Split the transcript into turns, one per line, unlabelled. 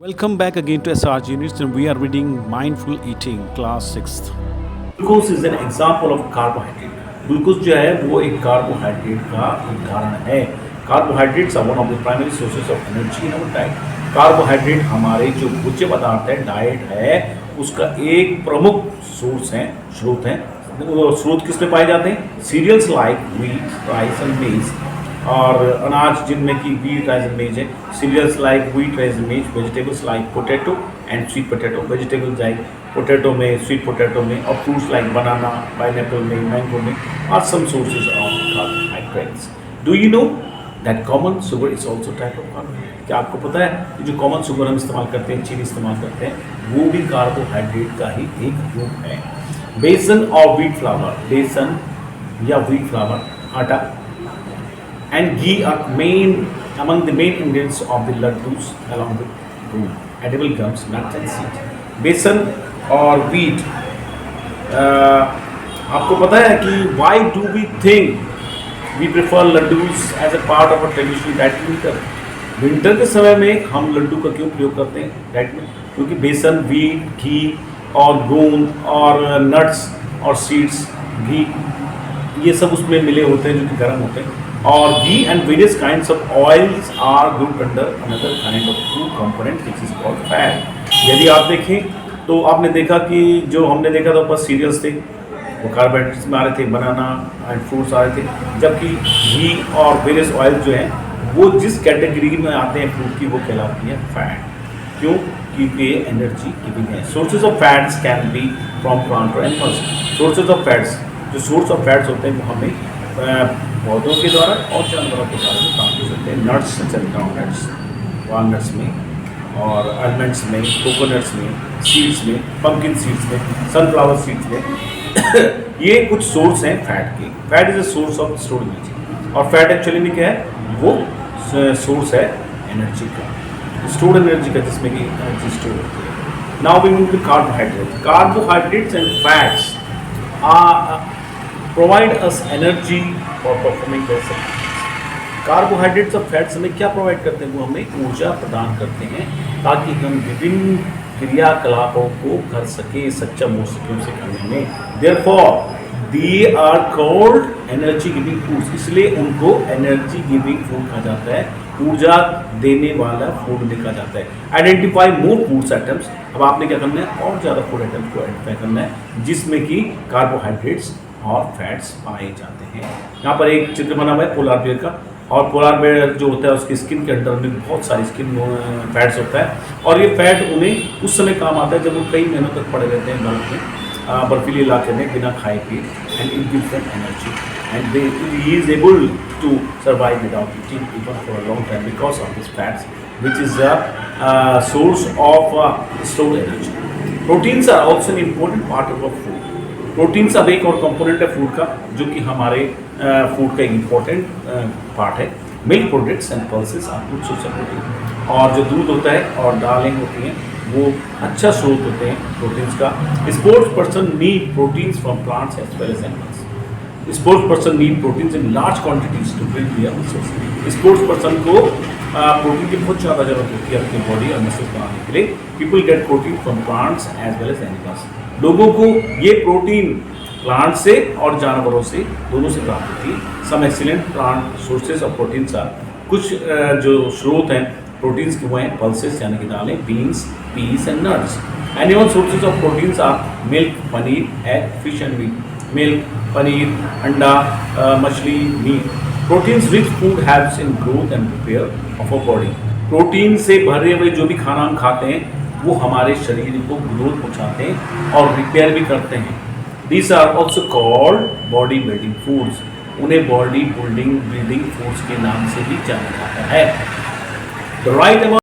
Welcome back again to SRG Units, and we are reading Mindful Eating, class 6th.
Glucose is an example of carbohydrate. Glucose जो है वो एक carbohydrate का उदाहरण है। Carbohydrates are one of the primary sources of energy in our diet. Carbohydrate हमारे जो भोज्य पदार्थ है, डाइट है, उसका एक प्रमुख सोर्स है, स्रोत है। वो स्रोत किस में पाए जाते हैं? Cereals like wheat, rice and maize, और अनाज जिनमें कि व्हीट, राइस एंड मेज है। Cereals like wheat, rice and maize, vegetables like potato and sweet potato, vegetables like potato में, स्वीट पोटैटो में, और फ्रूट्स लाइक बनाना, पाइनएप्पल में, mango में are some sources of carbohydrates. Do you know that common sugar is also type of carbohydrate? क्या आपको पता है कि जो कॉमन शुगर हम इस्तेमाल करते हैं, चीनी इस्तेमाल करते हैं, वो भी कार्बोहाइड्रेट का ही एक रूप है। बेसन और व्हीट फ्लावर, बेसन या व्हीट फ्लावर, आटा and ghee are among the main ingredients of the laddus, along with fruit, edible gums, nuts and seeds. बेसन और wheat, आपको पता है कि why do we think we prefer laddus as a part of a traditional diet winter? Winter के समय में हम लड्डू का क्यों प्रयोग करते हैं डाइट में? क्योंकि बेसन, wheat, घी और गोंद और नट्स और सीड्स, घी, ये सब उसमें मिले होते हैं जो कि गर्म होते हैं। और ghee and various kinds of oils are grouped under another kind of food component which is called fat. यदि आप देखें तो आपने देखा कि जो हमने देखा था ऊपर सीरियल्स थे, वो कार्बोहाइड्रेट्स में आ रहे थे, बनाना एंड फ्रूट्स आ रहे थे, जबकि घी और वेरियस ऑयल जो हैं वो जिस कैटेगरी में आते हैं फूड की, वो कहलाती है फैट। क्यों? क्योंकि ये एनर्जी गिविंग है। Sources of fats can be from plant और एनिमल्स। सोर्सेज ऑफ फैट्स, जो सोर्स ऑफ फैट्स होते हैं वो हमें पौधों के द्वारा और जानवरों के द्वारा भी प्राप्त हो सकते हैं। नट्स एंड ग्राउंडनट्स, वालनट्स में और आलमंड्स में, कोकोनट्स में, सीड्स में, पंपकिन सीड्स में, सनफ्लावर सीड्स में ये कुछ सोर्स हैं फैट के। Fat is a source of stored energy, और फैट एक्चुअली में क्या है? वो सोर्स है एनर्जी का, स्टोर्ड एनर्जी का, जिसमें कि एनर्जी स्टोर होती है। Now we move to carbohydrate. Carbohydrates and fats provide us energy for performing their activities. Carbohydrates और फैट्स हमें क्या प्रोवाइड करते हैं? वो हमें ऊर्जा प्रदान करते हैं ताकि हम विभिन्न क्रियाकलापों को कर सके, सक्षम हो सके उसे करने में। Therefore they are called energy giving foods, इसलिए उनको एनर्जी गिविंग फूड कहा जाता है, ऊर्जा देने वाला फूड लिखा जाता है। आइडेंटिफाई मोर फूड्स आइटम्स। अब आपने क्या करना है? और ज़्यादा फूड आइटम्स को आइडेंटिफाई करना है जिसमें कि कार्बोहाइड्रेट्स और फैट्स पाए जाते हैं। यहाँ पर एक चित्र बना हुआ है पोलार बेयर का, और पोलार बेयर जो होता है उसकी स्किन के अंदर में बहुत सारी स्किन फैट्स होता है, और ये फैट उन्हें उस समय काम आता है जब वो कई महीनों तक पड़े रहते हैं बर्फ में, बर्फीले इलाके में, बिना खाए पिए, and it gives them energy and they he is able to survive without eating even for a long time because of this fats which is the source of stored energy. Proteins are also an important part of food. Proteins अब एक और component है food का, जो कि हमारे food का एक इम्पोर्टेंट पार्ट है। Milk products and pulses are good source of protein, और जो दूध होता है और दालें होती हैं वो अच्छा स्रोत होते हैं प्रोटीन्स का। Sports person need proteins from plants as well as animals. Sports person need proteins in large quantities to build their muscles. Sports person को प्रोटीन की बहुत ज़्यादा जरूरत होती है अपनी बॉडी और मसल्स बनाने के लिए। People get protein from plants as well as animals. लोगों को ये प्रोटीन प्लांट से और जानवरों से, दोनों से प्राप्त होती है। Some excellent plant sources of proteins are, कुछ जो स्रोत हैं प्रोटीन्स के वो हैं पल्सेस यानी कि दालें, beans, peas and nuts. Animal sources of proteins are milk, paneer, egg, fish and meat. Milk, paneer, अंडा, मछली, meat. Proteins rich food helps in growth and repair of a body. प्रोटीन से भरे हुए जो भी खाना हम खाते हैं वो हमारे शरीर को ग्रोथ पहुँचाते हैं और रिपेयर भी करते हैं। These are also called body building foods. उन्हें बॉडी बिल्डिंग फूड्स के नाम से भी जाना जाता है। The right amount